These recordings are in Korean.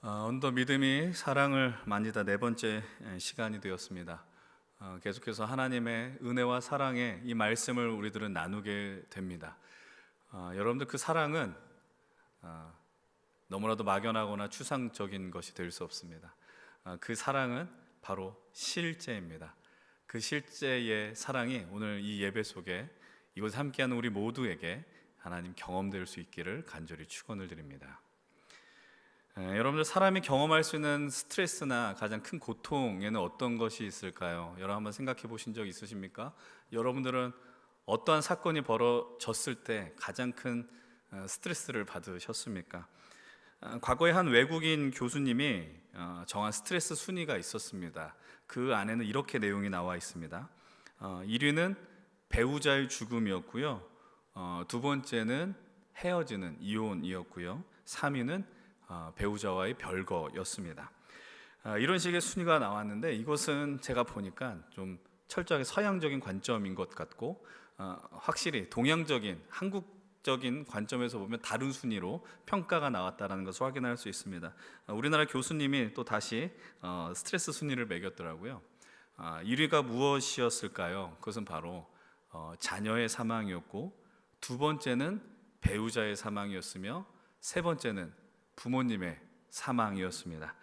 언더 믿음이 사랑을 만지다 네 번째 시간이 되었습니다. 계속해서 하나님의 은혜와 사랑의 이 말씀을 우리들은 나누게 됩니다. 여러분들 그 사랑은 너무나도 막연하거나 추상적인 것이 될 수 없습니다. 그 사랑은 바로 실제입니다. 그 실제의 사랑이 오늘 이 예배 속에 이곳에 함께하는 우리 모두에게 하나님 경험될 수 있기를 간절히 축원을 드립니다. 여러분들 사람이 경험할 수 있는 스트레스나 가장 큰 고통에는 어떤 것이 있을까요? 여러분 한번 생각해 보신 적 있으십니까? 여러분들은 어떠한 사건이 벌어졌을 때 가장 큰 스트레스를 받으셨습니까? 과거에 한 외국인 교수님이 정한 스트레스 순위가 있었습니다. 그 안에는 이렇게 내용이 나와 있습니다. 1위는 배우자의 죽음이었고요. 두 번째는 헤어지는 이혼이었고요. 3위는 배우자와의 별거였습니다. 이런 식의 순위가 나왔는데 이것은 제가 보니까 좀 철저하게 서양적인 관점인 것 같고 확실히 동양적인 한국적인 관점에서 보면 다른 순위로 평가가 나왔다는 것을 확인할 수 있습니다. 우리나라 교수님이 또 다시 스트레스 순위를 매겼더라고요. 1위가 무엇이었을까요? 그것은 바로 자녀의 사망이었고, 두 번째는 배우자의 사망이었으며, 세 번째는 부모님의 사망이었습니다.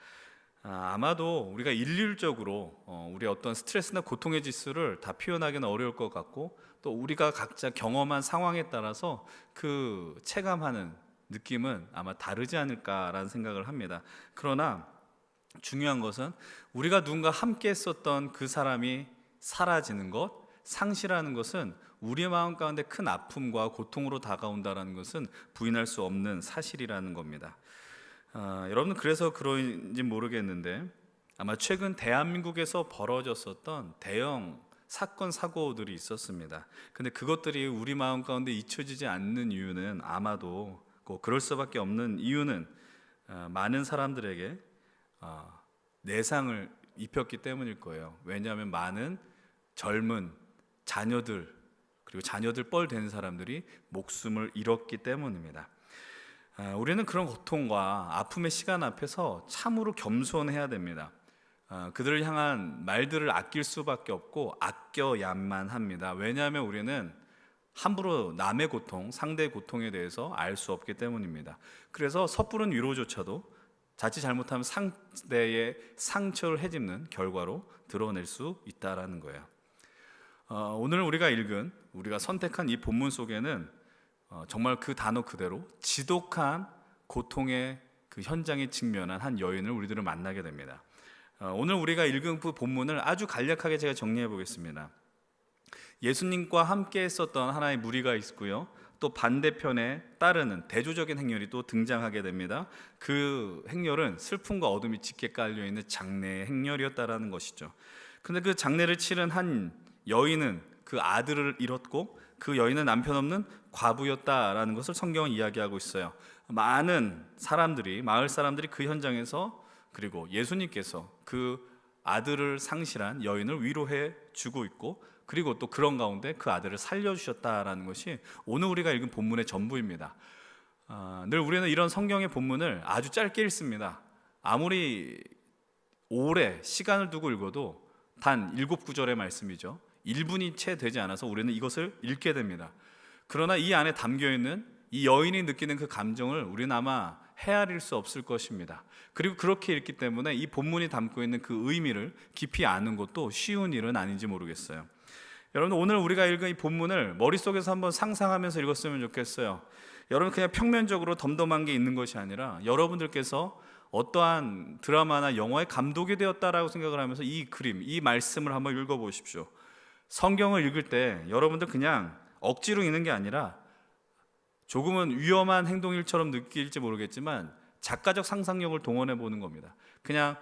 아마도 우리가 일률적으로 우리 어떤 스트레스나 고통의 지수를 다 표현하기는 어려울 것 같고, 또 우리가 각자 경험한 상황에 따라서 그 체감하는 느낌은 아마 다르지 않을까라는 생각을 합니다. 그러나 중요한 것은 우리가 누군가 함께 했었던 그 사람이 사라지는 것, 상실하는 것은 우리의 마음 가운데 큰 아픔과 고통으로 다가온다는 것은 부인할 수 없는 사실이라는 겁니다. 여러분 그래서 그런지 모르겠는데 아마 최근 대한민국에서 벌어졌었던 대형 사건 사고들이 있었습니다. 근데 그것들이 우리 마음 가운데 잊혀지지 않는 이유는 아마도 꼭 그럴 수밖에 없는 이유는 많은 사람들에게 내상을 입혔기 때문일 거예요. 왜냐하면 많은 젊은 자녀들 그리고 자녀들 뻘 된 사람들이 목숨을 잃었기 때문입니다. 우리는 그런 고통과 아픔의 시간 앞에서 참으로 겸손해야 됩니다. 그들을 향한 말들을 아낄 수밖에 없고 아껴야만 합니다. 왜냐하면 우리는 함부로 남의 고통, 상대의 고통에 대해서 알 수 없기 때문입니다. 그래서 섣부른 위로조차도 자칫 잘못하면 상대의 상처를 헤집는 결과로 드러낼 수 있다는 거예요. 오늘 우리가 선택한 이 본문 속에는 정말 그 단어 그대로 지독한 고통의 그 현장에 직면한 한 여인을 우리들은 만나게 됩니다. 오늘 우리가 읽은 그 본문을 아주 간략하게 제가 정리해 보겠습니다. 예수님과 함께 했었던 하나의 무리가 있고요, 또 반대편에 따르는 대조적인 행렬이 또 등장하게 됩니다. 그 행렬은 슬픔과 어둠이 짙게 깔려있는 장례의 행렬이었다라는 것이죠. 근데 그 장례를 치른 한 여인은 그 아들을 잃었고, 그 여인은 남편 없는 과부였다라는 것을 성경은 이야기하고 있어요. 많은 사람들이, 마을 사람들이 그 현장에서, 그리고 예수님께서 그 아들을 상실한 여인을 위로해 주고 있고, 그리고 또 그런 가운데 그 아들을 살려주셨다라는 것이 오늘 우리가 읽은 본문의 전부입니다. 늘 우리는 이런 성경의 본문을 아주 짧게 읽습니다. 아무리 오래 시간을 두고 읽어도 단 7구절의 말씀이죠. 1분이 채 되지 않아서 우리는 이것을 읽게 됩니다. 그러나 이 안에 담겨있는 이 여인이 느끼는 그 감정을 우리는 아마 헤아릴 수 없을 것입니다. 그리고 그렇게 읽기 때문에 이 본문이 담고 있는 그 의미를 깊이 아는 것도 쉬운 일은 아닌지 모르겠어요. 여러분 오늘 우리가 읽은 이 본문을 머릿속에서 한번 상상하면서 읽었으면 좋겠어요. 여러분 그냥 평면적으로 덤덤한 게 있는 것이 아니라 여러분들께서 어떠한 드라마나 영화의 감독이 되었다라고 생각을 하면서 이 그림, 이 말씀을 한번 읽어보십시오. 성경을 읽을 때 여러분들 그냥 억지로 읽는 게 아니라 조금은 위험한 행동일처럼 느낄지 모르겠지만 작가적 상상력을 동원해 보는 겁니다. 그냥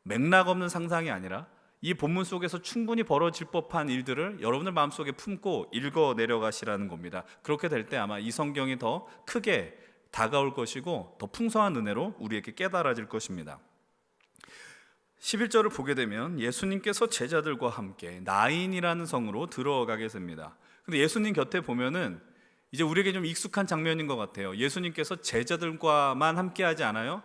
맥락 없는 상상이 아니라 이 본문 속에서 충분히 벌어질 법한 일들을 여러분들 마음속에 품고 읽어 내려가시라는 겁니다. 그렇게 될 때 아마 이 성경이 더 크게 다가올 것이고 더 풍성한 은혜로 우리에게 깨달아질 것입니다. 11절을 보게 되면 예수님께서 제자들과 함께 나인이라는 성으로 들어가게 됩니다. 근데 예수님 곁에 보면은 이제 우리에게 좀 익숙한 장면인 것 같아요. 예수님께서 제자들과만 함께하지 않아요.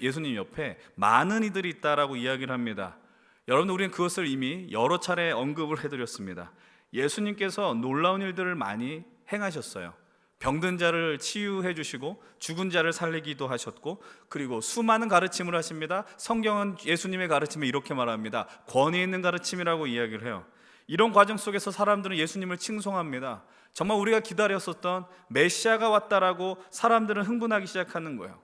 예수님 옆에 많은 이들이 있다라고 이야기를 합니다. 여러분, 우리는 그것을 이미 여러 차례 언급을 해드렸습니다. 예수님께서 놀라운 일들을 많이 행하셨어요. 병든 자를 치유해 주시고 죽은 자를 살리기도 하셨고, 그리고 수많은 가르침을 하십니다. 성경은 예수님의 가르침을 이렇게 말합니다. 권위 있는 가르침이라고 이야기를 해요. 이런 과정 속에서 사람들은 예수님을 칭송합니다. 정말 우리가 기다렸었던 메시아가 왔다라고 사람들은 흥분하기 시작하는 거예요.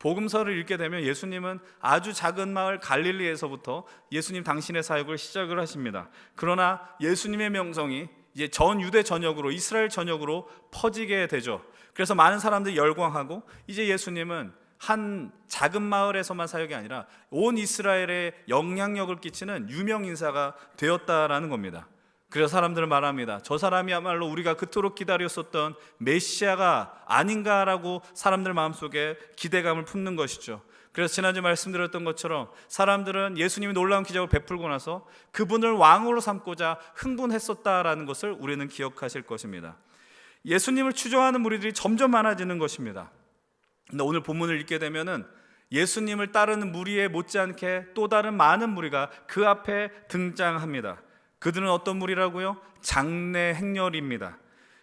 복음서를 읽게 되면 예수님은 아주 작은 마을 갈릴리에서부터 예수님 당신의 사역을 시작을 하십니다. 그러나 예수님의 명성이 이제 전 유대 전역으로, 이스라엘 전역으로 퍼지게 되죠. 그래서 많은 사람들이 열광하고, 이제 예수님은 한 작은 마을에서만 사역이 아니라 온 이스라엘에 영향력을 끼치는 유명 인사가 되었다라는 겁니다. 그래서 사람들은 말합니다. 저 사람이야말로 우리가 그토록 기다렸었던 메시아가 아닌가라고 사람들 마음속에 기대감을 품는 것이죠. 그래서 지난주 말씀드렸던 것처럼 사람들은 예수님이 놀라운 기적을 베풀고 나서 그분을 왕으로 삼고자 흥분했었다라는 것을 우리는 기억하실 것입니다. 예수님을 추종하는 무리들이 점점 많아지는 것입니다. 근데 오늘 본문을 읽게 되면은 예수님을 따르는 무리에 못지않게 또 다른 많은 무리가 그 앞에 등장합니다. 그들은 어떤 무리라고요? 장래 행렬입니다.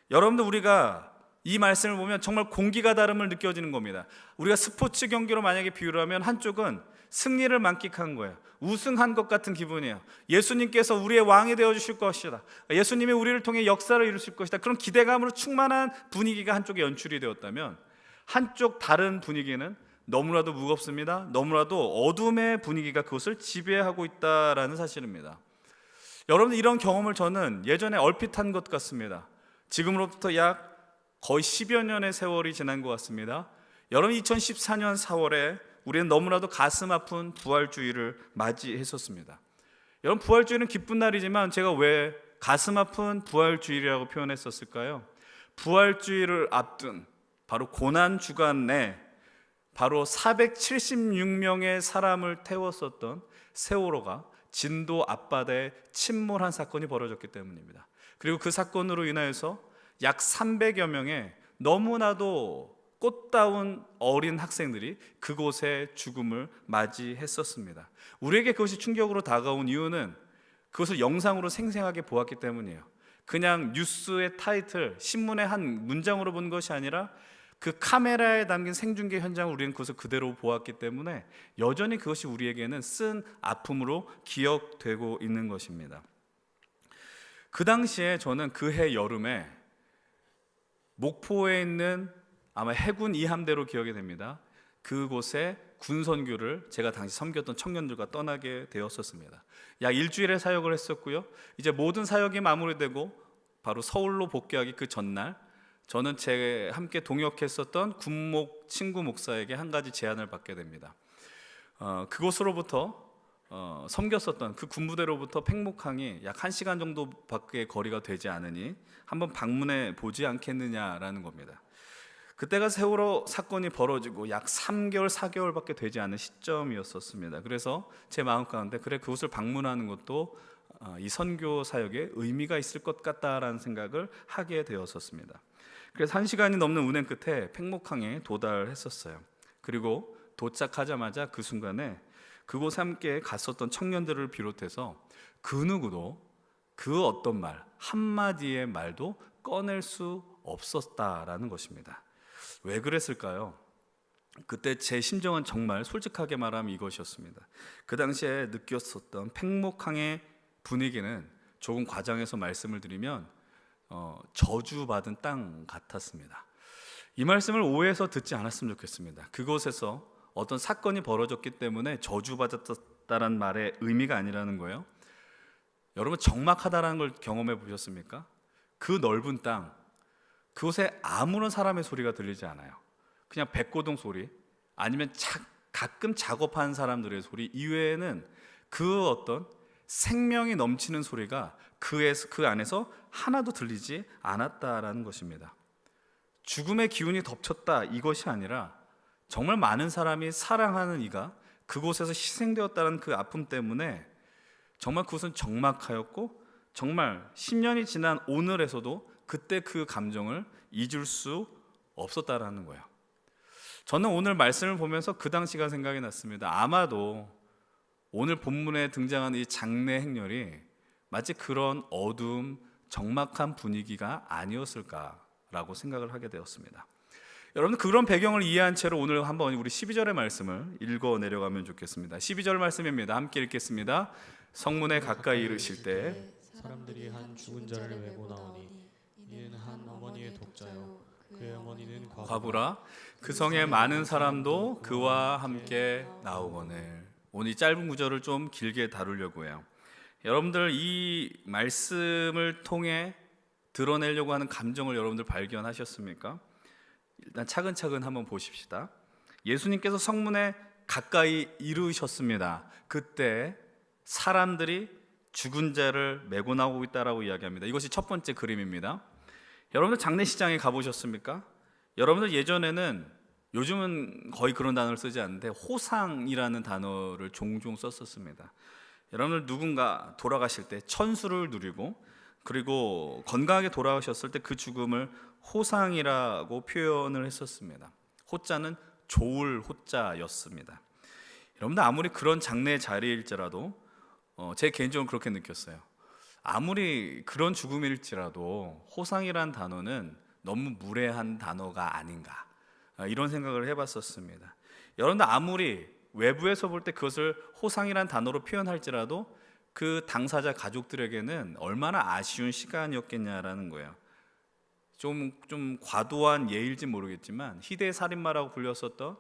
여러분들, 우리가 이 말씀을 보면 정말 공기가 다름을 느껴지는 겁니다. 우리가 스포츠 경기로 만약에 비유를 하면 한쪽은 승리를 만끽한 거예요. 우승한 것 같은 기분이에요. 예수님께서 우리의 왕이 되어주실 것이다. 예수님이 우리를 통해 역사를 이루실 것이다. 그런 기대감으로 충만한 분위기가 한쪽에 연출이 되었다면, 한쪽 다른 분위기는 너무나도 무겁습니다. 너무나도 어둠의 분위기가 그것을 지배하고 있다라는 사실입니다. 여러분, 이런 경험을 저는 예전에 얼핏 한 것 같습니다. 지금으로부터 약 거의 10여 년의 세월이 지난 것 같습니다. 여러분, 2014년 4월에 우리는 너무나도 가슴 아픈 부활주의를 맞이했었습니다. 여러분, 부활주의는 기쁜 날이지만 제가 왜 가슴 아픈 부활주의라고 표현했었을까요? 부활주의를 앞둔 바로 고난 주간에 바로 476명의 사람을 태웠었던 세월호가 진도 앞바다에 침몰한 사건이 벌어졌기 때문입니다. 그리고 그 사건으로 인하여서 약 300여 명의 너무나도 꽃다운 어린 학생들이 그곳에 죽음을 맞이했었습니다. 우리에게 그것이 충격으로 다가온 이유는 그것을 영상으로 생생하게 보았기 때문이에요. 그냥 뉴스의 타이틀, 신문의 한 문장으로 본 것이 아니라 그 카메라에 담긴 생중계 현장을 우리는 그것을 그대로 보았기 때문에 여전히 그것이 우리에게는 쓴 아픔으로 기억되고 있는 것입니다. 그 당시에 저는 그 해 여름에 목포에 있는 아마 해군 2함대로 기억이 됩니다. 그곳에 군선교를 제가 당시 섬겼던 청년들과 떠나게 되었었습니다. 약 일주일의 사역을 했었고요. 이제 모든 사역이 마무리되고 바로 서울로 복귀하기 그 전날, 저는 제 함께 동역했었던 군목 친구 목사에게 한 가지 제안을 받게 됩니다. 그곳으로부터 섬겼었던 그 군부대로부터 팽목항이 약 1시간 정도밖에 거리가 되지 않으니 한번 방문해 보지 않겠느냐라는 겁니다. 그때가 세월호 사건이 벌어지고 약 3개월, 4개월밖에 되지 않은 시점이었었습니다. 그래서 제 마음 가운데 그래, 그곳을 방문하는 것도 이 선교 사역에 의미가 있을 것 같다라는 생각을 하게 되었었습니다. 그래서 1시간이 넘는 운행 끝에 팽목항에 도달했었어요. 그리고 도착하자마자 그 순간에 그곳에 함께 갔었던 청년들을 비롯해서 그 누구도 그 어떤 말 한마디의 말도 꺼낼 수 없었다라는 것입니다. 왜 그랬을까요? 그때 제 심정은 정말 솔직하게 말하면 이것이었습니다. 그 당시에 느꼈었던 팽목항의 분위기는 조금 과장해서 말씀을 드리면 저주받은 땅 같았습니다. 이 말씀을 오해해서 듣지 않았으면 좋겠습니다. 그곳에서 어떤 사건이 벌어졌기 때문에 저주받았다는 말의 의미가 아니라는 거예요. 여러분, 적막하다라는 걸 경험해 보셨습니까? 그 넓은 땅, 그곳에 아무런 사람의 소리가 들리지 않아요. 그냥 백고동 소리, 아니면 가끔 작업하는 사람들의 소리 이외에는 그 어떤 생명이 넘치는 소리가 그 안에서 하나도 들리지 않았다라는 것입니다. 죽음의 기운이 덮쳤다, 이것이 아니라 정말 많은 사람이 사랑하는 이가 그곳에서 희생되었다는 그 아픔 때문에 정말 그것은 적막하였고, 정말 10년이 지난 오늘에서도 그때 그 감정을 잊을 수 없었다라는 거예요. 저는 오늘 말씀을 보면서 그 당시가 생각이 났습니다. 아마도 오늘 본문에 등장하는 이 장례 행렬이 마치 그런 어두움, 적막한 분위기가 아니었을까라고 생각을 하게 되었습니다. 여러분, 그런 배경을 이해한 채로 오늘 한번 우리 12절의 말씀을 읽어 내려가면 좋겠습니다. 12절 말씀입니다. 함께 읽겠습니다. 성문에 가까이 이르실 때 사람들이 한 죽은 자를 메고 나오니 이는 한 어머니의 독자요 그의 어머니는 과부라. 그 성에 많은 사람도 그와 함께 나오거늘. 오늘 이 짧은 구절을 좀 길게 다루려고 해요. 여러분들, 이 말씀을 통해 드러내려고 하는 감정을 여러분들 발견하셨습니까? 일단 차근차근 한번 보십시다. 예수님께서 성문에 가까이 이르셨습니다. 그때 사람들이 죽은 자를 메고 나오고 있다라고 이야기합니다. 이것이 첫 번째 그림입니다. 여러분들 장례식장에 가보셨습니까? 여러분들 예전에는, 요즘은 거의 그런 단어를 쓰지 않는데 호상이라는 단어를 종종 썼었습니다. 여러분들 누군가 돌아가실 때 천수를 누리고 그리고 건강하게 돌아가셨을 때 그 죽음을 호상이라고 표현을 했었습니다. 호자는 좋을 호자였습니다. 여러분들 아무리 그런 장례 자리일지라도 제 개인적으로 그렇게 느꼈어요. 아무리 그런 죽음일지라도 호상이란 단어는 너무 무례한 단어가 아닌가, 이런 생각을 해봤었습니다. 여러분들 아무리 외부에서 볼 때 그것을 호상이란 단어로 표현할지라도 그 당사자 가족들에게는 얼마나 아쉬운 시간이었겠냐라는 거예요. 좀 과도한 예일지 모르겠지만 희대의 살인마라고 불렸었던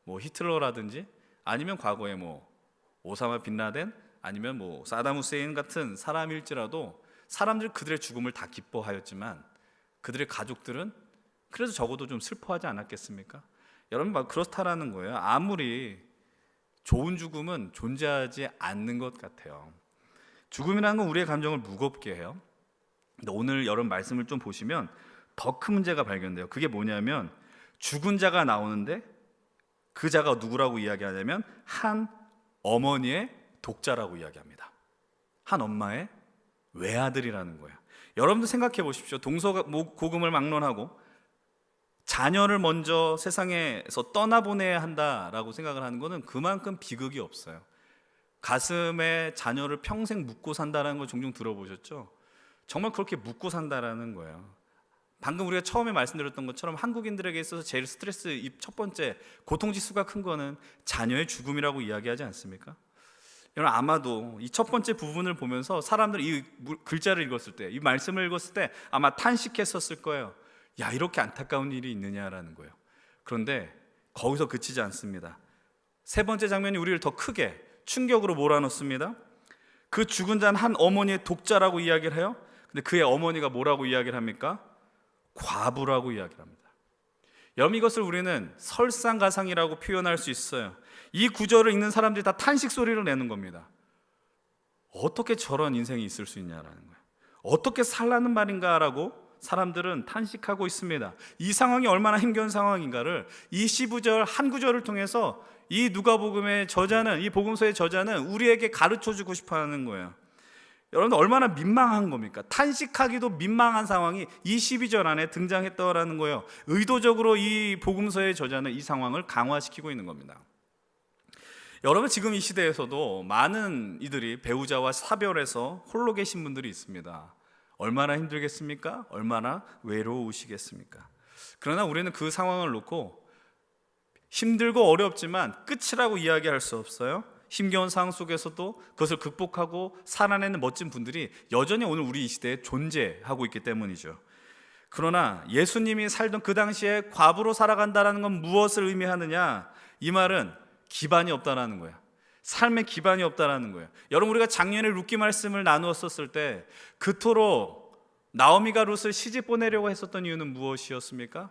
히틀러라든지 아니면 과거에 오사마 빈라덴 아니면 사담 후세인 같은 사람일지라도 사람들 그들의 죽음을 다 기뻐하였지만 그들의 가족들은 그래도 적어도 좀 슬퍼하지 않았겠습니까? 여러분, 그렇다라는 거예요. 아무리 좋은 죽음은 존재하지 않는 것 같아요. 죽음이라는 건 우리의 감정을 무겁게 해요. 근데 오늘 여러분 말씀을 좀 보시면 더 큰 문제가 발견돼요. 그게 뭐냐면 죽은 자가 나오는데 그 자가 누구라고 이야기하냐면 한 어머니의 독자라고 이야기합니다. 한 엄마의 외아들이라는 거예요. 여러분도 생각해 보십시오. 동서고금을 막론하고 자녀를 먼저 세상에서 떠나보내야 한다라고 생각을 하는 것은 그만큼 비극이 없어요. 가슴에 자녀를 평생 묻고 산다는 걸 종종 들어보셨죠? 정말 그렇게 묻고 산다라는 거예요. 방금 우리가 처음에 말씀드렸던 것처럼 한국인들에게 있어서 제일 스트레스 첫 번째 고통지수가 큰 거는 자녀의 죽음이라고 이야기하지 않습니까? 여러분, 아마도 이 첫 번째 부분을 보면서 사람들이 이 글자를 읽었을 때, 이 말씀을 읽었을 때 아마 탄식했었을 거예요. 야, 이렇게 안타까운 일이 있느냐라는 거예요. 그런데 거기서 그치지 않습니다. 세 번째 장면이 우리를 더 크게 충격으로 몰아넣습니다. 그 죽은 자는 한 어머니의 독자라고 이야기를 해요. 근데 그의 어머니가 뭐라고 이야기를 합니까? 과부라고 이야기를 합니다. 여러분, 이것을 우리는 설상가상이라고 표현할 수 있어요. 이 구절을 읽는 사람들이 다 탄식 소리를 내는 겁니다. 어떻게 저런 인생이 있을 수 있냐라는 거예요. 어떻게 살라는 말인가라고 사람들은 탄식하고 있습니다. 이 상황이 얼마나 힘겨운 상황인가를 이 12절 한 구절을 통해서 이 누가복음의 저자는, 이 복음서의 저자는 우리에게 가르쳐주고 싶어하는 거예요. 여러분들 얼마나 민망한 겁니까? 탄식하기도 민망한 상황이 이 12절 안에 등장했더라는 거예요. 의도적으로 이 복음서의 저자는 이 상황을 강화시키고 있는 겁니다. 여러분, 지금 이 시대에서도 많은 이들이 배우자와 사별해서 홀로 계신 분들이 있습니다. 얼마나 힘들겠습니까? 얼마나 외로우시겠습니까? 그러나 우리는 그 상황을 놓고 힘들고 어렵지만 끝이라고 이야기할 수 없어요. 힘겨운 상황 속에서도 그것을 극복하고 살아내는 멋진 분들이 여전히 오늘 우리 이 시대에 존재하고 있기 때문이죠. 그러나 예수님이 살던 그 당시에 과부로 살아간다는 건 무엇을 의미하느냐? 이 말은 기반이 없다라는 거예요. 삶의 기반이 없다라는 거예요. 여러분, 우리가 작년에 룻기 말씀을 나누었을 때 그토록 나오미가 룻을 시집 보내려고 했었던 이유는 무엇이었습니까?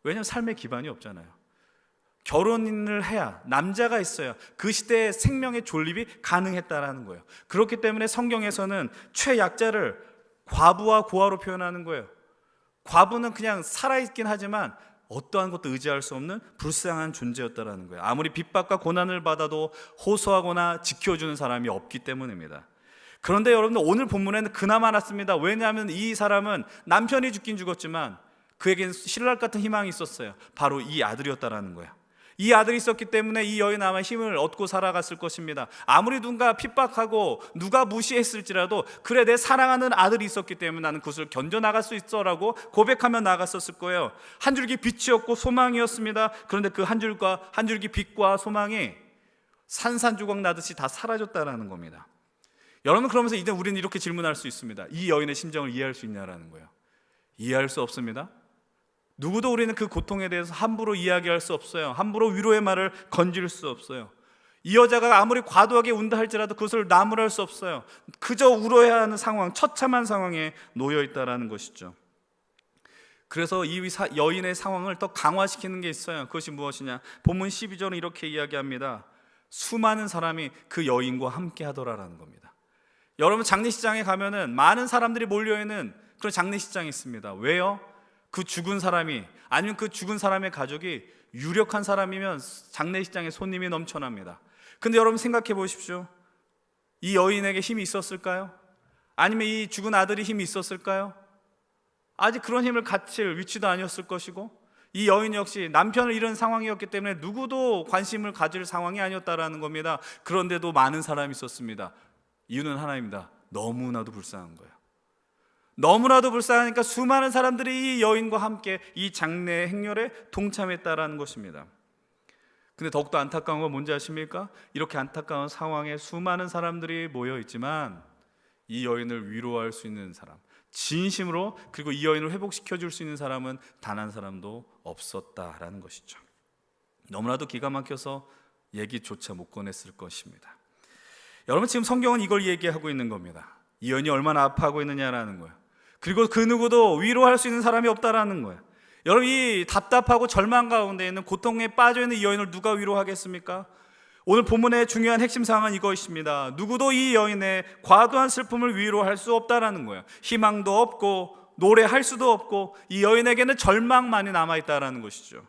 왜냐하면 삶의 기반이 없잖아요. 결혼을 해야, 남자가 있어야 그 시대의 생명의 존립이 가능했다라는 거예요. 그렇기 때문에 성경에서는 최약자를 과부와 고아로 표현하는 거예요. 과부는 그냥 살아있긴 하지만 어떠한 것도 의지할 수 없는 불쌍한 존재였다라는 거예요. 아무리 핍박과 고난을 받아도 호소하거나 지켜주는 사람이 없기 때문입니다. 그런데 여러분들, 오늘 본문에는 그나마 낫습니다. 왜냐하면 이 사람은 남편이 죽긴 죽었지만 그에겐 신랄 같은 희망이 있었어요. 바로 이 아들이었다라는 거예요. 이 아들이 있었기 때문에 이 여인 아마 힘을 얻고 살아갔을 것입니다. 아무리 누군가 핍박하고 누가 무시했을지라도 그래, 내 사랑하는 아들이 있었기 때문에 나는 그것을 견뎌나갈 수 있어라고 고백하며 나갔었을 거예요. 한 줄기 빛이었고 소망이었습니다. 그런데 그 한 줄기 빛과 소망이 산산조각 나듯이 다 사라졌다라는 겁니다. 여러분, 그러면서 이제 우리는 이렇게 질문할 수 있습니다. 이 여인의 심정을 이해할 수 있냐라는 거예요. 이해할 수 없습니다. 누구도 우리는 그 고통에 대해서 함부로 이야기할 수 없어요. 함부로 위로의 말을 건질 수 없어요. 이 여자가 아무리 과도하게 운다 할지라도 그것을 나무랄 수 없어요. 그저 울어야 하는 상황, 처참한 상황에 놓여 있다라는 것이죠. 그래서 이 여인의 상황을 더 강화시키는 게 있어요. 그것이 무엇이냐? 본문 12절은 이렇게 이야기합니다. 수많은 사람이 그 여인과 함께 하더라라는 겁니다. 여러분, 장례식장에 가면은 많은 사람들이 몰려있는 그런 장례식장이 있습니다. 왜요? 그 죽은 사람이, 아니면 그 죽은 사람의 가족이 유력한 사람이면 장례식장에 손님이 넘쳐납니다. 근데 여러분 생각해 보십시오. 이 여인에게 힘이 있었을까요? 아니면 이 죽은 아들이 힘이 있었을까요? 아직 그런 힘을 갖출 위치도 아니었을 것이고, 이 여인 역시 남편을 잃은 상황이었기 때문에 누구도 관심을 가질 상황이 아니었다라는 겁니다. 그런데도 많은 사람이 있었습니다. 이유는 하나입니다. 너무나도 불쌍한 거예요. 너무나도 불쌍하니까 수많은 사람들이 이 여인과 함께 이 장례 행렬에 동참했다라는 것입니다. 근데 더욱더 안타까운 건 뭔지 아십니까? 이렇게 안타까운 상황에 수많은 사람들이 모여 있지만 이 여인을 위로할 수 있는 사람, 진심으로, 그리고 이 여인을 회복시켜 줄 수 있는 사람은 단 한 사람도 없었다라는 것이죠. 너무나도 기가 막혀서 얘기조차 못 꺼냈을 것입니다. 여러분, 지금 성경은 이걸 얘기하고 있는 겁니다. 이 여인이 얼마나 아파하고 있느냐라는 거예요. 그리고 그 누구도 위로할 수 있는 사람이 없다라는 거예요. 여러분, 이 답답하고 절망 가운데 있는, 고통에 빠져 있는 이 여인을 누가 위로하겠습니까? 오늘 본문의 중요한 핵심 사항은 이것입니다. 누구도 이 여인의 과도한 슬픔을 위로할 수 없다라는 거예요. 희망도 없고 노래할 수도 없고 이 여인에게는 절망만이 남아있다라는 것이죠.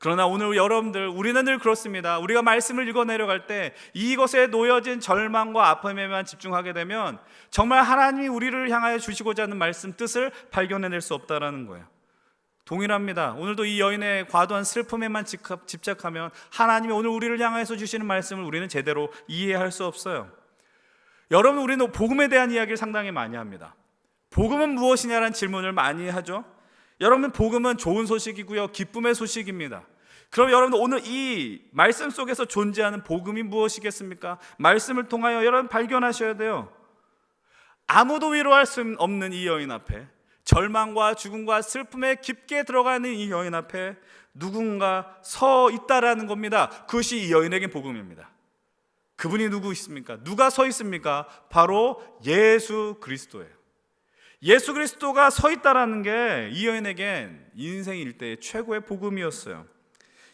그러나 오늘 여러분들, 우리는 늘 그렇습니다. 우리가 말씀을 읽어 내려갈 때 이것에 놓여진 절망과 아픔에만 집중하게 되면 정말 하나님이 우리를 향하여 주시고자 하는 말씀 뜻을 발견해낼 수 없다라는 거예요. 동일합니다. 오늘도 이 여인의 과도한 슬픔에만 집착하면 하나님이 오늘 우리를 향해서 주시는 말씀을 우리는 제대로 이해할 수 없어요. 여러분, 우리는 복음에 대한 이야기를 상당히 많이 합니다. 복음은 무엇이냐라는 질문을 많이 하죠. 여러분, 복음은 좋은 소식이고요, 기쁨의 소식입니다. 그럼 여러분, 오늘 이 말씀 속에서 존재하는 복음이 무엇이겠습니까? 말씀을 통하여 여러분 발견하셔야 돼요. 아무도 위로할 수 없는 이 여인 앞에, 절망과 죽음과 슬픔에 깊게 들어가는 이 여인 앞에 누군가 서 있다라는 겁니다. 그것이 이 여인에겐 복음입니다. 그분이 누구 있습니까? 누가 서 있습니까? 바로 예수 그리스도예요. 예수 그리스도가 서 있다라는 게 이 여인에겐 인생 일대의 최고의 복음이었어요.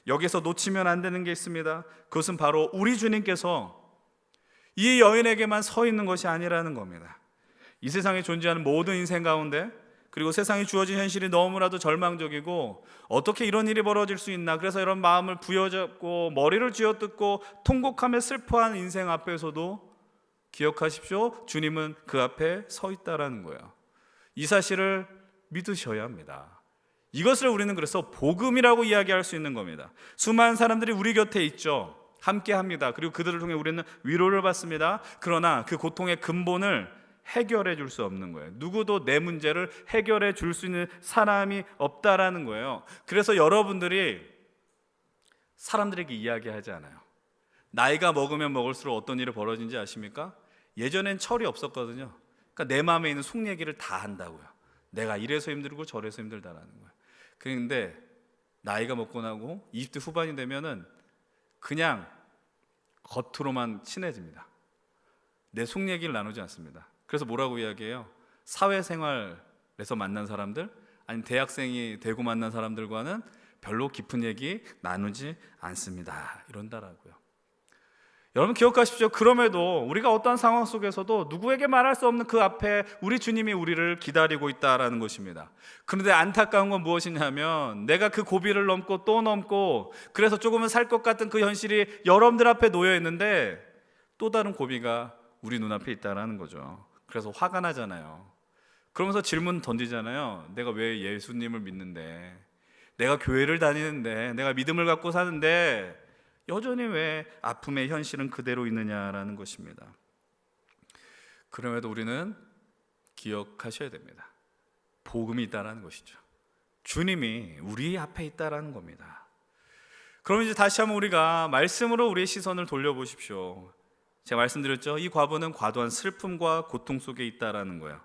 여기서 놓치면 안 되는 게 있습니다. 그것은 바로 우리 주님께서 이 여인에게만 서 있는 것이 아니라는 겁니다. 이 세상에 존재하는 모든 인생 가운데, 그리고 세상에 주어진 현실이 너무나도 절망적이고 어떻게 이런 일이 벌어질 수 있나, 그래서 이런 마음을 부여잡고 머리를 쥐어뜯고 통곡하며 슬퍼하는 인생 앞에서도 기억하십시오. 주님은 그 앞에 서 있다라는 거예요. 이 사실을 믿으셔야 합니다. 이것을 우리는 그래서 복음이라고 이야기할 수 있는 겁니다. 수많은 사람들이 우리 곁에 있죠. 함께 합니다. 그리고 그들을 통해 우리는 위로를 받습니다. 그러나 그 고통의 근본을 해결해 줄 수 없는 거예요. 누구도 내 문제를 해결해 줄 수 있는 사람이 없다라는 거예요. 그래서 여러분들이 사람들에게 이야기하지 않아요. 나이가 먹으면 먹을수록 어떤 일이 벌어진지 아십니까? 예전엔 철이 없었거든요. 그러니까 내 마음에 있는 속 얘기를 다 한다고요. 내가 이래서 힘들고 저래서 힘들다라는 거예요. 그런데 나이가 먹고 나고 20대 후반이 되면은 그냥 겉으로만 친해집니다. 내 속 얘기를 나누지 않습니다. 그래서 뭐라고 이야기해요? 사회생활에서 만난 사람들, 아니면 대학생이 되고 만난 사람들과는 별로 깊은 얘기 나누지 않습니다. 이런다라고요. 여러분 기억하십시오. 그럼에도 우리가 어떠한 상황 속에서도 누구에게 말할 수 없는 그 앞에 우리 주님이 우리를 기다리고 있다라는 것입니다. 그런데 안타까운 건 무엇이냐면 내가 그 고비를 넘고 또 넘고 그래서 조금은 살 것 같은 그 현실이 여러분들 앞에 놓여 있는데 또 다른 고비가 우리 눈앞에 있다라는 거죠. 그래서 화가 나잖아요. 그러면서 질문 던지잖아요. 내가 왜 예수님을 믿는데, 내가 교회를 다니는데, 내가 믿음을 갖고 사는데 여전히 왜 아픔의 현실은 그대로 있느냐라는 것입니다. 그럼에도 우리는 기억하셔야 됩니다. 복음이 있다라는 것이죠. 주님이 우리 앞에 있다라는 겁니다. 그럼 이제 다시 한번 우리가 말씀으로 우리의 시선을 돌려보십시오. 제가 말씀드렸죠. 이 과부는 과도한 슬픔과 고통 속에 있다라는 거예요.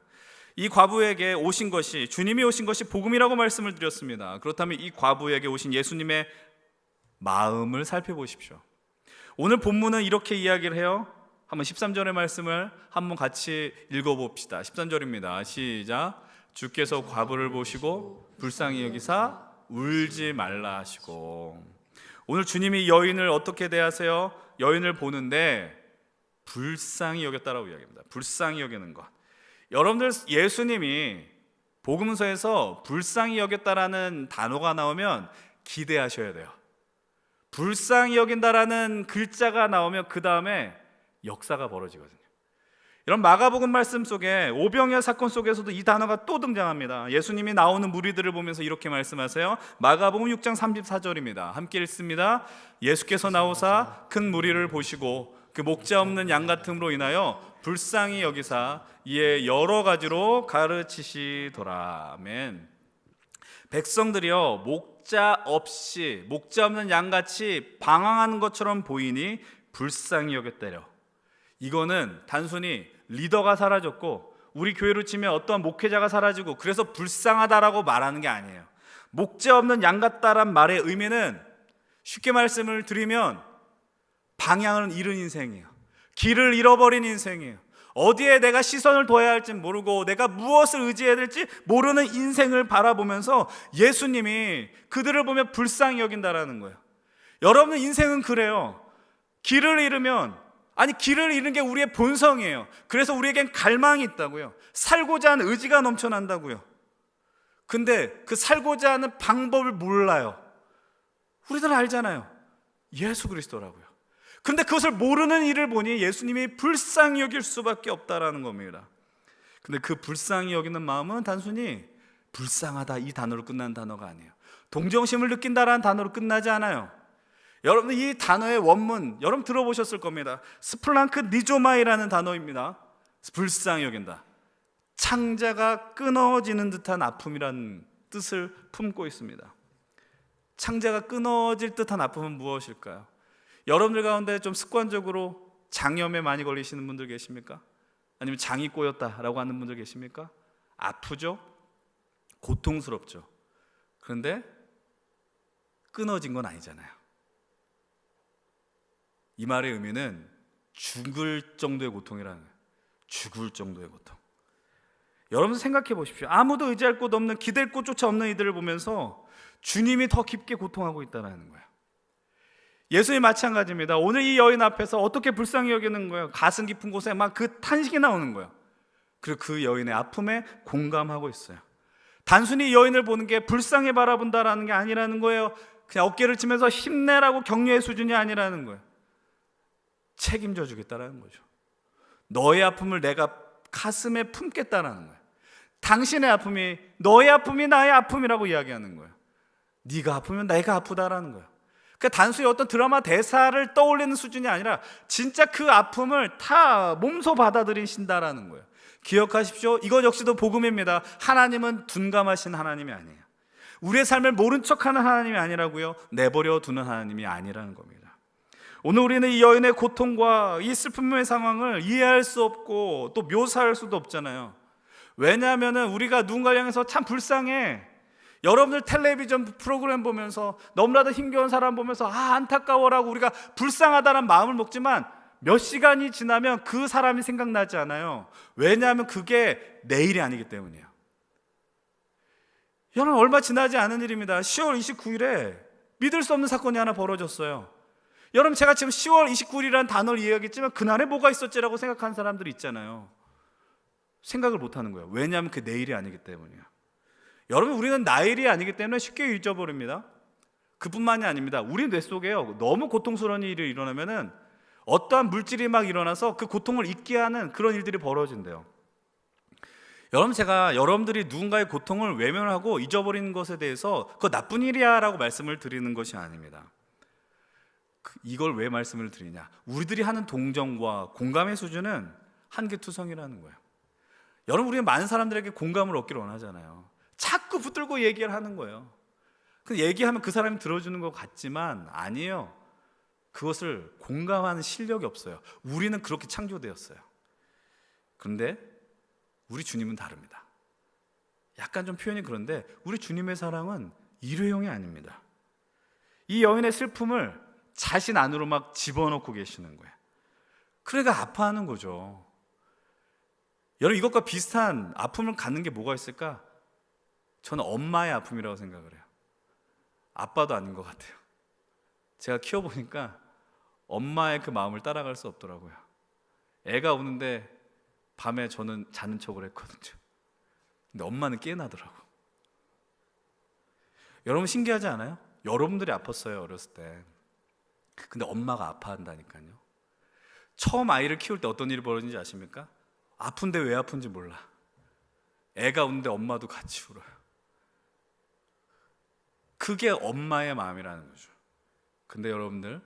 이 과부에게 오신 것이, 주님이 오신 것이 복음이라고 말씀을 드렸습니다. 그렇다면 이 과부에게 오신 예수님의 마음을 살펴보십시오. 오늘 본문은 이렇게 이야기를 해요. 한번 13절의 말씀을 한번 같이 읽어봅시다. 13절입니다. 시작. 주께서 과부를 보시고 불쌍히 여기사 울지 말라 하시고. 오늘 주님이 여인을 어떻게 대하세요? 여인을 보는데 불쌍히 여겼다라고 이야기합니다. 불쌍히 여기는 것. 여러분들, 예수님이 복음서에서 불쌍히 여겼다라는 단어가 나오면 기대하셔야 돼요. 불쌍히 여긴다라는 글자가 나오면 그 다음에 역사가 벌어지거든요. 이런 마가복음 말씀 속에 오병이어 사건 속에서도 이 단어가 또 등장합니다. 예수님이 나오는 무리들을 보면서 이렇게 말씀하세요. 마가복음 6장 34절입니다. 함께 읽습니다. 예수께서 나오사 큰 무리를 보시고 그 목자 없는 양 같음으로 인하여 불쌍히 여기사 이에 여러 가지로 가르치시더라. 아멘. 백성들이요, 목자 없는 양같이 방황하는 것처럼 보이니 불쌍히 여겼대요. 이거는 단순히 리더가 사라졌고 우리 교회로 치면 어떤 목회자가 사라지고 그래서 불쌍하다라고 말하는 게 아니에요. 목자 없는 양 같다란 말의 의미는 쉽게 말씀을 드리면 방향을 잃은 인생이에요. 길을 잃어버린 인생이에요. 어디에 내가 시선을 둬야 할지 모르고 내가 무엇을 의지해야 될지 모르는 인생을 바라보면서 예수님이 그들을 보면 불쌍히 여긴다라는 거예요. 여러분, 인생은 그래요. 길을 잃은 게 우리의 본성이에요. 그래서 우리에겐 갈망이 있다고요. 살고자 하는 의지가 넘쳐난다고요. 근데 그 살고자 하는 방법을 몰라요. 우리들 알잖아요. 예수 그리스도라고요. 근데 그것을 모르는 이를 보니 예수님이 불쌍히 여길 수밖에 없다라는 겁니다. 근데 그 불쌍히 여기는 마음은 단순히 불쌍하다 이 단어로 끝난 단어가 아니에요. 동정심을 느낀다라는 단어로 끝나지 않아요. 여러분, 이 단어의 원문 여러분 들어보셨을 겁니다. 스플랑크 니조마이라는 단어입니다. 불쌍히 여긴다. 창자가 끊어지는 듯한 아픔이라는 뜻을 품고 있습니다. 창자가 끊어질 듯한 아픔은 무엇일까요? 여러분들 가운데 좀 습관적으로 장염에 많이 걸리시는 분들 계십니까? 아니면 장이 꼬였다라고 하는 분들 계십니까? 아프죠? 고통스럽죠? 그런데 끊어진 건 아니잖아요. 이 말의 의미는 죽을 정도의 고통이라는 거예요. 죽을 정도의 고통. 여러분 생각해 보십시오. 아무도 의지할 곳 없는, 기댈 곳조차 없는 이들을 보면서 주님이 더 깊게 고통하고 있다는 거예요. 예수님 마찬가지입니다. 오늘 이 여인 앞에서 어떻게 불쌍히 여기는 거예요? 가슴 깊은 곳에 막 그 탄식이 나오는 거예요. 그리고 그 여인의 아픔에 공감하고 있어요. 단순히 여인을 보는 게 불쌍히 바라본다라는 게 아니라는 거예요. 그냥 어깨를 치면서 힘내라고 격려의 수준이 아니라는 거예요. 책임져 주겠다라는 거죠. 너의 아픔을 내가 가슴에 품겠다라는 거예요. 당신의 아픔이 너의 아픔이 나의 아픔이라고 이야기하는 거예요. 네가 아프면 내가 아프다라는 거예요. 그러니까 단순히 어떤 드라마 대사를 떠올리는 수준이 아니라 진짜 그 아픔을 다 몸소 받아들이신다라는 거예요. 기억하십시오. 이것 역시도 복음입니다. 하나님은 둔감하신 하나님이 아니에요. 우리의 삶을 모른 척하는 하나님이 아니라고요. 내버려 두는 하나님이 아니라는 겁니다. 오늘 우리는 이 여인의 고통과 이 슬픔의 상황을 이해할 수 없고 또 묘사할 수도 없잖아요. 왜냐하면 우리가 누군가를 향해서 참 불쌍해. 여러분들 텔레비전 프로그램 보면서 너무나도 힘겨운 사람 보면서 안타까워라고 우리가 불쌍하다는 마음을 먹지만 몇 시간이 지나면 그 사람이 생각나지 않아요. 왜냐하면 그게 내일이 아니기 때문이에요. 여러분, 얼마 지나지 않은 일입니다. 10월 29일에 믿을 수 없는 사건이 하나 벌어졌어요. 여러분, 제가 지금 10월 29일이라는 단어를 이야기했지만 그날에 뭐가 있었지라고 생각하는 사람들이 있잖아요. 생각을 못하는 거예요. 왜냐하면 그 내일이 아니기 때문이에요. 여러분, 우리는 나일이 아니기 때문에 쉽게 잊어버립니다. 그뿐만이 아닙니다. 우리 뇌 속에요, 너무 고통스러운 일이 일어나면은 어떠한 물질이 막 일어나서 그 고통을 잊게 하는 그런 일들이 벌어진대요. 여러분, 제가 여러분들이 누군가의 고통을 외면하고 잊어버리는 것에 대해서 그거 나쁜 일이야 라고 말씀을 드리는 것이 아닙니다. 이걸 왜 말씀을 드리냐, 우리들이 하는 동정과 공감의 수준은 한계투성이라는 거예요. 여러분, 우리는 많은 사람들에게 공감을 얻기를 원하잖아요. 자꾸 붙들고 얘기를 하는 거예요. 근데 얘기하면 그 사람이 들어주는 것 같지만 아니에요. 그것을 공감하는 실력이 없어요. 우리는 그렇게 창조되었어요. 그런데 우리 주님은 다릅니다. 약간 좀 표현이 그런데 우리 주님의 사랑은 일회용이 아닙니다. 이 여인의 슬픔을 자신 안으로 막 집어넣고 계시는 거예요. 그러니까 아파하는 거죠. 여러분, 이것과 비슷한 아픔을 갖는 게 뭐가 있을까? 저는 엄마의 아픔이라고 생각을 해요. 아빠도 아닌 것 같아요. 제가 키워보니까 엄마의 그 마음을 따라갈 수 없더라고요. 애가 우는데 밤에 저는 자는 척을 했거든요. 근데 엄마는 깨나더라고. 여러분, 신기하지 않아요? 여러분들이 아팠어요, 어렸을 때. 근데 엄마가 아파한다니까요. 처음 아이를 키울 때 어떤 일이 벌어지는지 아십니까? 아픈데 왜 아픈지 몰라. 애가 우는데 엄마도 같이 울어요. 그게 엄마의 마음이라는 거죠. 근데 여러분들,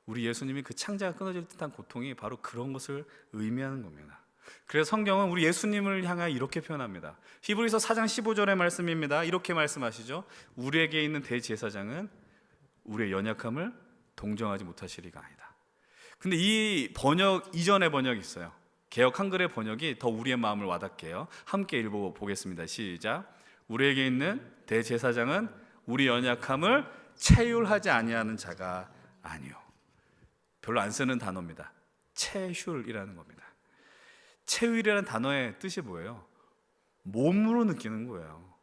우리 예수님이 그 창자가 끊어질 듯한 고통이 바로 그런 것을 의미하는 겁니다. 그래서 성경은 우리 예수님을 향하여 이렇게 표현합니다. 히브리서 4장 15절의 말씀입니다. 이렇게 말씀하시죠. 우리에게 있는 대제사장은 우리의 연약함을 동정하지 못하시리가 아니다. 근데 이 번역, 이전의 번역이 있어요. 개역 한글의 번역이 더 우리의 마음을 와닿게 해요. 함께 읽어보겠습니다. 시작. 우리에게 있는 대제사장은 우리 연약함을 체휼하지 아니하는 자가 아니요. 별로 안 쓰는 단어입니다. 체휼이라는 겁니다. 체휼이라는 단어의 뜻이 뭐예요? 몸으로 느끼는 거예요.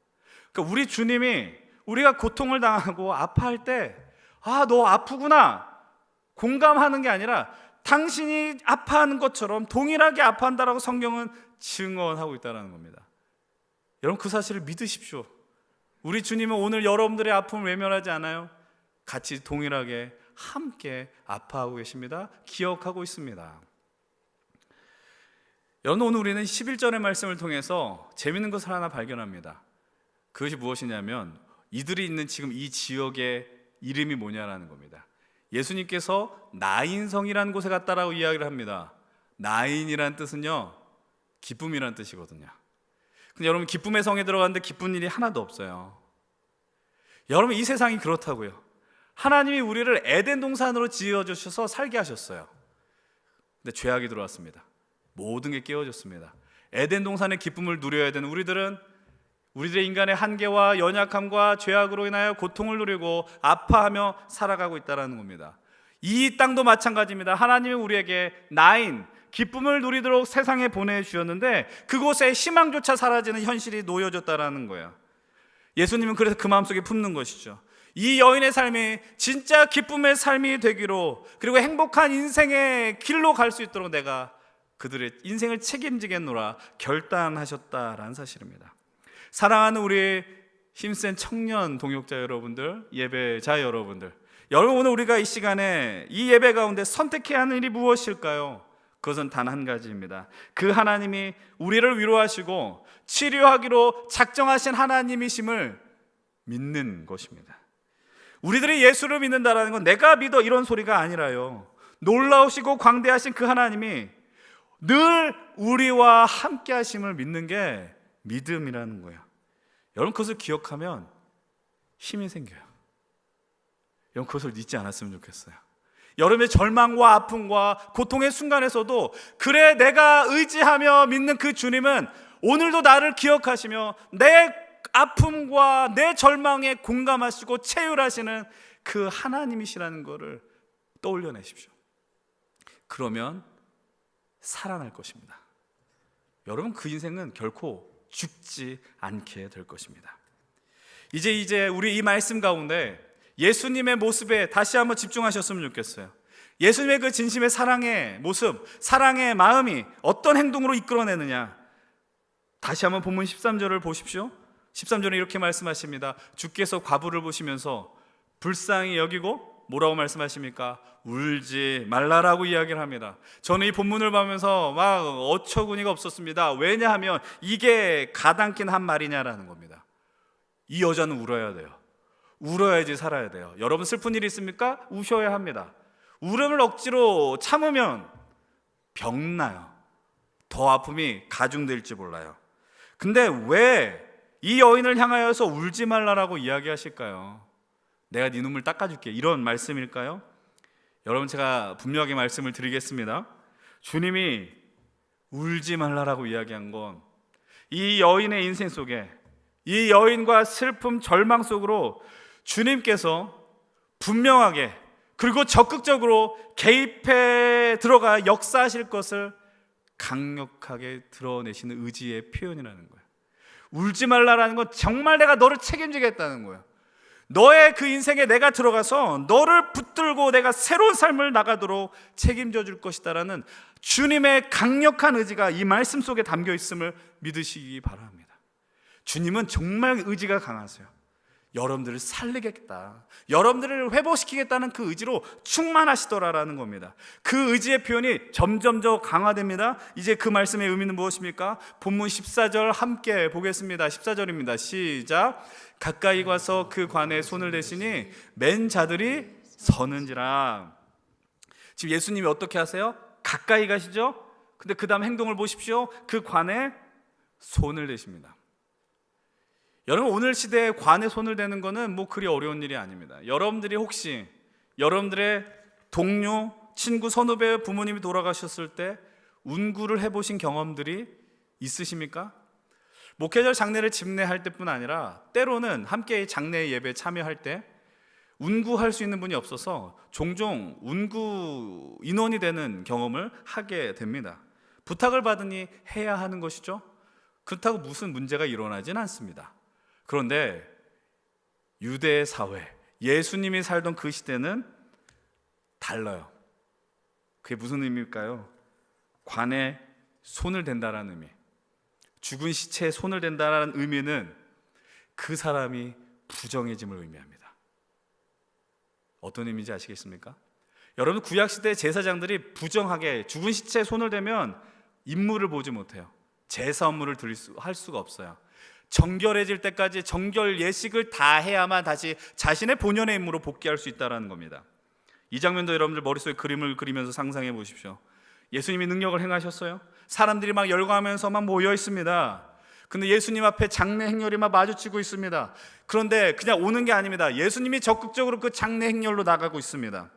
그러니까 우리 주님이 우리가 고통을 당하고 아파할 때, 아, 너 아프구나, 공감하는 게 아니라 당신이 아파하는 것처럼 동일하게 아파한다라고 성경은 증언하고 있다는 겁니다. 여러분, 그 사실을 믿으십시오. 우리 주님은 오늘 여러분들의 아픔을 외면하지 않아요. 같이 동일하게 함께 아파하고 계십니다. 기억하고 있습니다. 여러분, 오늘 우리는 11절의 말씀을 통해서 재미있는 것을 하나 발견합니다. 그것이 무엇이냐면 이들이 있는 지금 이 지역의 이름이 뭐냐라는 겁니다. 예수님께서 나인성이라는 곳에 갔다라고 이야기를 합니다. 나인이라는 뜻은요, 기쁨이라는 뜻이거든요. 근데 여러분, 기쁨의 성에 들어갔는데 기쁜 일이 하나도 없어요. 여러분, 이 세상이 그렇다고요. 하나님이 우리를 에덴 동산으로 지어주셔서 살게 하셨어요. 근데 죄악이 들어왔습니다. 모든 게 깨어졌습니다. 에덴 동산의 기쁨을 누려야 되는 우리들의 인간의 한계와 연약함과 죄악으로 인하여 고통을 누리고 아파하며 살아가고 있다는 겁니다. 이 땅도 마찬가지입니다. 하나님이 우리에게 나인, 기쁨을 누리도록 세상에 보내주셨는데 그곳에 희망조차 사라지는 현실이 놓여졌다는 거예요. 예수님은 그래서 그 마음속에 품는 것이죠. 이 여인의 삶이 진짜 기쁨의 삶이 되기로, 그리고 행복한 인생의 길로 갈 수 있도록 내가 그들의 인생을 책임지겠노라 결단하셨다라는 사실입니다. 사랑하는 우리 힘센 청년 동역자 여러분들, 예배자 여러분들, 여러분, 오늘 우리가 이 시간에 이 예배 가운데 선택해야 하는 일이 무엇일까요? 그것은 단 한 가지입니다. 그 하나님이 우리를 위로하시고 치료하기로 작정하신 하나님이심을 믿는 것입니다. 우리들이 예수를 믿는다라는 건 내가 믿어 이런 소리가 아니라요, 놀라우시고 광대하신 그 하나님이 늘 우리와 함께 하심을 믿는 게 믿음이라는 거예요. 여러분, 그것을 기억하면 힘이 생겨요. 여러분, 그것을 잊지 않았으면 좋겠어요. 여러분의 절망과 아픔과 고통의 순간에서도 그래, 내가 의지하며 믿는 그 주님은 오늘도 나를 기억하시며 내 아픔과 내 절망에 공감하시고 체휼하시는 그 하나님이시라는 것을 떠올려내십시오. 그러면 살아날 것입니다. 여러분, 그 인생은 결코 죽지 않게 될 것입니다. 이제 우리 이 말씀 가운데 예수님의 모습에 다시 한번 집중하셨으면 좋겠어요. 예수님의 그 진심의 사랑의 모습, 사랑의 마음이 어떤 행동으로 이끌어내느냐, 다시 한번 본문 13절을 보십시오. 13절에 이렇게 말씀하십니다. 주께서 과부를 보시면서 불쌍히 여기고 뭐라고 말씀하십니까? 울지 말라라고 이야기를 합니다. 저는 이 본문을 보면서 막 어처구니가 없었습니다. 왜냐하면 이게 가당킨 한 말이냐라는 겁니다. 이 여자는 울어야 돼요. 울어야지 살아야 돼요. 여러분 슬픈 일이 있습니까? 우셔야 합니다. 울음을 억지로 참으면 병나요. 더 아픔이 가중될지 몰라요. 근데 왜 이 여인을 향하여서 울지 말라라고 이야기하실까요? 내가 네 눈물 닦아줄게, 이런 말씀일까요? 여러분, 제가 분명하게 말씀을 드리겠습니다. 주님이 울지 말라라고 이야기한 건 이 여인의 인생 속에, 이 여인과 슬픔, 절망 속으로 주님께서 분명하게 그리고 적극적으로 개입해 들어가 역사하실 것을 강력하게 드러내시는 의지의 표현이라는 거예요. 울지 말라라는 건 정말 내가 너를 책임지겠다는 거예요. 너의 그 인생에 내가 들어가서 너를 붙들고 내가 새로운 삶을 나가도록 책임져 줄 것이다라는 주님의 강력한 의지가 이 말씀 속에 담겨 있음을 믿으시기 바랍니다. 주님은 정말 의지가 강하세요. 여러분들을 살리겠다, 여러분들을 회복시키겠다는 그 의지로 충만하시더라라는 겁니다. 그 의지의 표현이 점점 더 강화됩니다. 이제 그 말씀의 의미는 무엇입니까? 본문 14절 함께 보겠습니다. 14절입니다. 시작. 가까이 가서 그 관에 손을 대시니 맨 자들이 서는지라. 지금 예수님이 어떻게 하세요? 가까이 가시죠? 근데 그 다음 행동을 보십시오. 그 관에 손을 대십니다. 여러분, 오늘 시대에 관에 손을 대는 것은 뭐 그리 어려운 일이 아닙니다. 여러분들이 혹시 여러분들의 동료, 친구, 선후배, 부모님이 돌아가셨을 때 운구를 해보신 경험들이 있으십니까? 목회자 장례를 집례할 때뿐 아니라 때로는 함께 장례 예배에 참여할 때 운구할 수 있는 분이 없어서 종종 운구 인원이 되는 경험을 하게 됩니다. 부탁을 받으니 해야 하는 것이죠. 그렇다고 무슨 문제가 일어나진 않습니다. 그런데 유대 사회, 예수님이 살던 그 시대는 달라요. 그게 무슨 의미일까요? 관에 손을 댄다라는 의미, 죽은 시체에 손을 댄다라는 의미는 그 사람이 부정해짐을 의미합니다. 어떤 의미인지 아시겠습니까? 여러분, 구약시대 제사장들이 부정하게 죽은 시체에 손을 대면 인물을 보지 못해요. 제사 업무를 할 수가 없어요. 정결해질 때까지 정결 예식을 다 해야만 다시 자신의 본연의 임무로 복귀할 수 있다는 겁니다. 이 장면도 여러분들 머릿속에 그림을 그리면서 상상해 보십시오. 예수님이 능력을 행하셨어요. 사람들이 막 열광하면서 막 모여 있습니다. 근데 예수님 앞에 장례 행렬이 막 마주치고 있습니다. 그런데 그냥 오는 게 아닙니다. 예수님이 적극적으로 그 장례 행렬로 나가고 있습니다.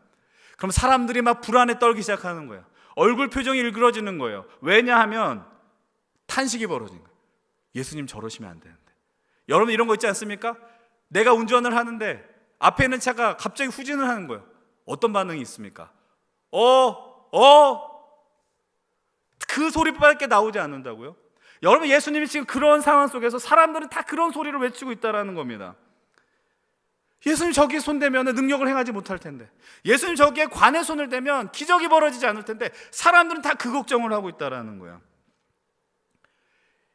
그럼 사람들이 막 불안에 떨기 시작하는 거예요. 얼굴 표정이 일그러지는 거예요. 왜냐하면 탄식이 벌어진 거예요. 예수님 저러시면 안 되는데. 여러분, 이런 거 있지 않습니까? 내가 운전을 하는데 앞에 있는 차가 갑자기 후진을 하는 거예요. 어떤 반응이 있습니까? 그 소리밖에 나오지 않는다고요? 여러분, 예수님이 지금 그런 상황 속에서 사람들은 다 그런 소리를 외치고 있다는 겁니다. 예수님 저기에 손대면 능력을 행하지 못할 텐데, 예수님 저기에 관에 손을 대면 기적이 벌어지지 않을 텐데, 사람들은 다 그 걱정을 하고 있다는 거예요.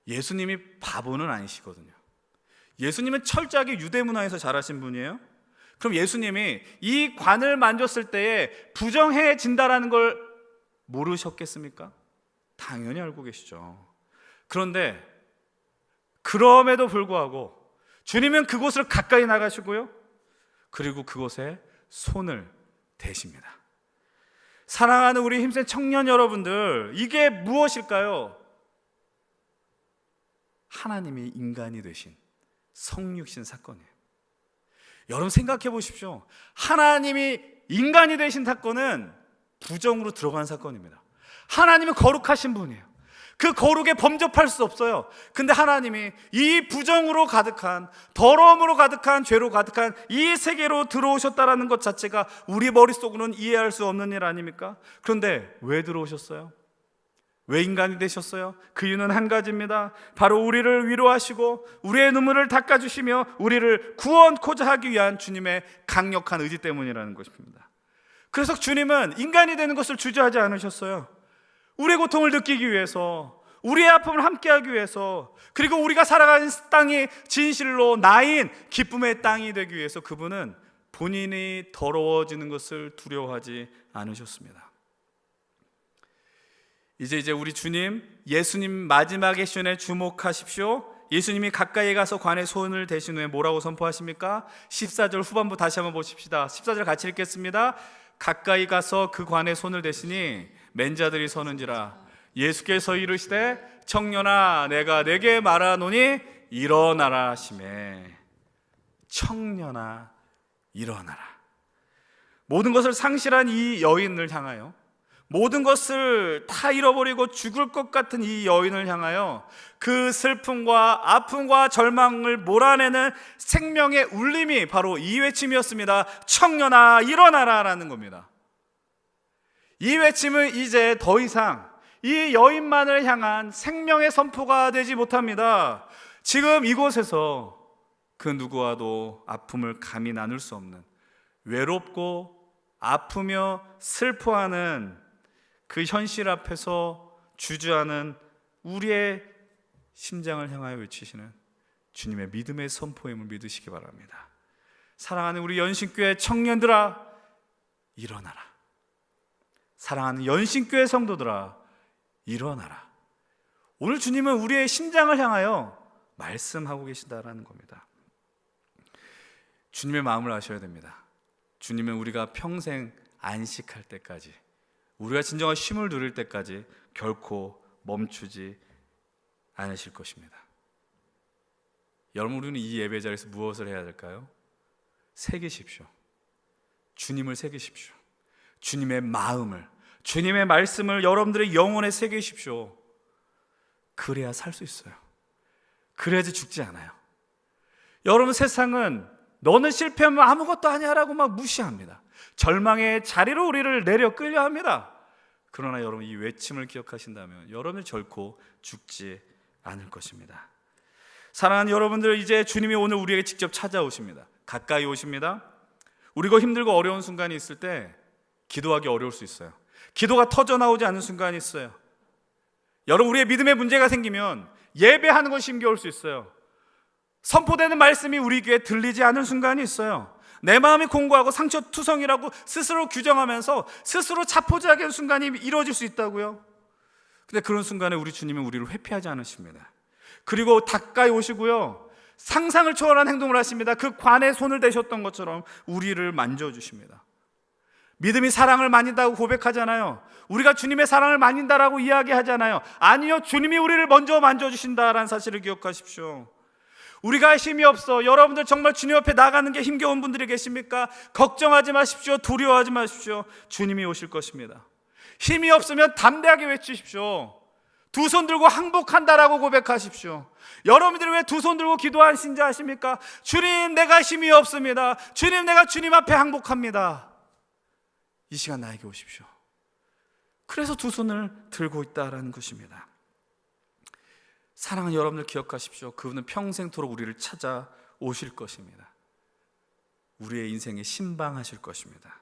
예수님이 바보는 아니시거든요. 예수님은 철저하게 유대 문화에서 자라신 분이에요. 그럼 예수님이 이 관을 만졌을 때에 부정해진다라는 걸 모르셨겠습니까? 당연히 알고 계시죠. 그런데 그럼에도 불구하고 주님은 그곳을 가까이 나가시고요, 그리고 그곳에 손을 대십니다. 사랑하는 우리 힘센 청년 여러분들, 이게 무엇일까요? 하나님이 인간이 되신 성육신 사건이에요. 여러분, 생각해 보십시오. 하나님이 인간이 되신 사건은 부정으로 들어간 사건입니다. 하나님은 거룩하신 분이에요. 그 거룩에 범접할 수 없어요. 근데 하나님이 이 부정으로 가득한, 더러움으로 가득한, 죄로 가득한 이 세계로 들어오셨다라는 것 자체가 우리 머릿속으로는 이해할 수 없는 일 아닙니까? 그런데 왜 들어오셨어요? 왜 인간이 되셨어요? 그 이유는 한 가지입니다. 바로 우리를 위로하시고 우리의 눈물을 닦아주시며 우리를 구원코자 하기 위한 주님의 강력한 의지 때문이라는 것입니다. 그래서 주님은 인간이 되는 것을 주저하지 않으셨어요. 우리의 고통을 느끼기 위해서, 우리의 아픔을 함께하기 위해서, 그리고 우리가 살아가는 땅이 진실로 나인 기쁨의 땅이 되기 위해서 그분은 본인이 더러워지는 것을 두려워하지 않으셨습니다. 이제 우리 주님, 예수님 마지막의 시간에 주목하십시오. 예수님이 가까이 가서 관에 손을 대신 후에 뭐라고 선포하십니까? 14절 후반부 다시 한번 보십시다. 14절 같이 읽겠습니다. 가까이 가서 그 관에 손을 대시니 맨 자들이 서는지라. 예수께서 이르시되 청년아 내가 내게 말하노니 일어나라 하시매. 청년아 일어나라. 모든 것을 상실한 이 여인을 향하여, 모든 것을 다 잃어버리고 죽을 것 같은 이 여인을 향하여 그 슬픔과 아픔과 절망을 몰아내는 생명의 울림이 바로 이 외침이었습니다. 청년아 일어나라 라는 겁니다. 이 외침은 이제 더 이상 이 여인만을 향한 생명의 선포가 되지 못합니다. 지금 이곳에서 그 누구와도 아픔을 감히 나눌 수 없는, 외롭고 아프며 슬퍼하는 그 현실 앞에서 주저하는 우리의 심장을 향하여 외치시는 주님의 믿음의 선포임을 믿으시기 바랍니다. 사랑하는 우리 연신교회 청년들아 일어나라. 사랑하는 연신교회 성도들아 일어나라. 오늘 주님은 우리의 심장을 향하여 말씀하고 계신다라는 겁니다. 주님의 마음을 아셔야 됩니다. 주님은 우리가 평생 안식할 때까지, 우리가 진정한 쉼을 누릴 때까지 결코 멈추지 않으실 것입니다. 여러분, 우리는 이 예배 자리에서 무엇을 해야 될까요? 새기십시오. 주님을 새기십시오. 주님의 마음을, 주님의 말씀을 여러분들의 영혼에 새기십시오. 그래야 살 수 있어요. 그래야지 죽지 않아요. 여러분, 세상은 너는 실패하면 아무것도 아니야 라고 막 무시합니다. 절망의 자리로 우리를 내려 끌려 합니다. 그러나 여러분, 이 외침을 기억하신다면 여러분은 결코 죽지 않을 것입니다. 사랑하는 여러분들, 이제 주님이 오늘 우리에게 직접 찾아오십니다. 가까이 오십니다. 우리가 힘들고 어려운 순간이 있을 때 기도하기 어려울 수 있어요. 기도가 터져나오지 않는 순간이 있어요. 여러분, 우리의 믿음에 문제가 생기면 예배하는 것이 힘겨울 수 있어요. 선포되는 말씀이 우리 귀에 들리지 않는 순간이 있어요. 내 마음이 공고하고 상처투성이라고 스스로 규정하면서 스스로 자포자기한 순간이 이루어질 수 있다고요. 근데 그런 순간에 우리 주님은 우리를 회피하지 않으십니다. 그리고 가까이 오시고요, 상상을 초월한 행동을 하십니다. 그 관에 손을 대셨던 것처럼 우리를 만져주십니다. 믿음이 사랑을 만진다고 고백하잖아요. 우리가 주님의 사랑을 만진다라고 이야기하잖아요. 아니요, 주님이 우리를 먼저 만져주신다라는 사실을 기억하십시오. 우리가 힘이 없어, 여러분들 정말 주님 앞에 나가는 게 힘겨운 분들이 계십니까? 걱정하지 마십시오. 두려워하지 마십시오. 주님이 오실 것입니다. 힘이 없으면 담대하게 외치십시오. 두 손 들고 항복한다라고 고백하십시오. 여러분들이 왜 두 손 들고 기도하신지 아십니까? 주님, 내가 힘이 없습니다. 주님, 내가 주님 앞에 항복합니다. 이 시간 나에게 오십시오. 그래서 두 손을 들고 있다라는 것입니다. 사랑하는 여러분들 기억하십시오. 그분은 평생토록 우리를 찾아오실 것입니다. 우리의 인생에 신방하실 것입니다.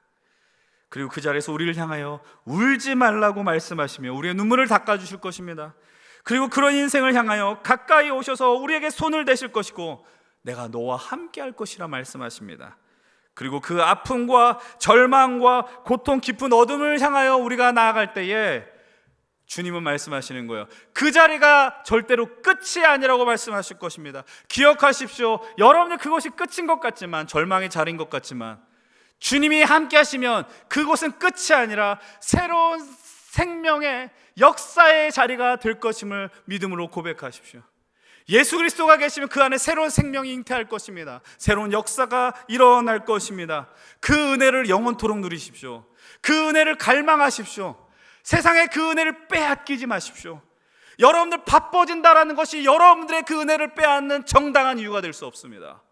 그리고 그 자리에서 우리를 향하여 울지 말라고 말씀하시며 우리의 눈물을 닦아주실 것입니다. 그리고 그런 인생을 향하여 가까이 오셔서 우리에게 손을 대실 것이고 내가 너와 함께 할 것이라 말씀하십니다. 그리고 그 아픔과 절망과 고통 깊은 어둠을 향하여 우리가 나아갈 때에 주님은 말씀하시는 거예요. 그 자리가 절대로 끝이 아니라고 말씀하실 것입니다. 기억하십시오. 여러분들 그것이 끝인 것 같지만, 절망의 자리인 것 같지만, 주님이 함께 하시면 그곳은 끝이 아니라 새로운 생명의 역사의 자리가 될 것임을 믿음으로 고백하십시오. 예수 그리스도가 계시면 그 안에 새로운 생명이 잉태할 것입니다. 새로운 역사가 일어날 것입니다. 그 은혜를 영원토록 누리십시오. 그 은혜를 갈망하십시오. 세상에 그 은혜를 빼앗기지 마십시오. 여러분들 바빠진다라는 것이 여러분들의 그 은혜를 빼앗는 정당한 이유가 될 수 없습니다.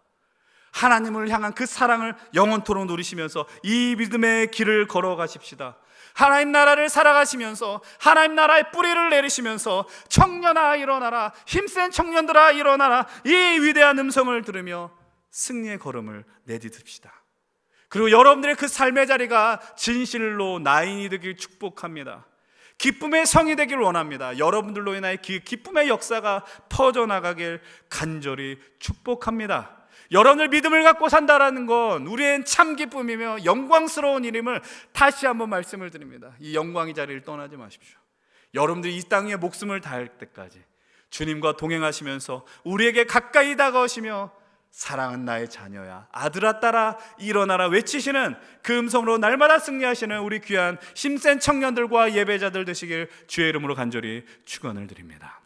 하나님을 향한 그 사랑을 영원토록 누리시면서 이 믿음의 길을 걸어가십시다. 하나님 나라를 살아가시면서 하나님 나라의 뿌리를 내리시면서 청년아 일어나라, 힘센 청년들아 일어나라, 이 위대한 음성을 들으며 승리의 걸음을 내딛읍시다. 그리고 여러분들의 그 삶의 자리가 진실로 나인이 되길 축복합니다. 기쁨의 성이 되길 원합니다. 여러분들로 인하여 그 기쁨의 역사가 퍼져나가길 간절히 축복합니다. 여러분들 믿음을 갖고 산다라는 건 우리의 참 기쁨이며 영광스러운 일임을 다시 한번 말씀을 드립니다. 이 영광의 자리를 떠나지 마십시오. 여러분들이 이 땅에 목숨을 다할 때까지 주님과 동행하시면서 우리에게 가까이 다가오시며 사랑은 나의 자녀야, 아들아 딸아 일어나라 외치시는 그 음성으로 날마다 승리하시는 우리 귀한 힘센 청년들과 예배자들 되시길 주의 이름으로 간절히 축원을 드립니다.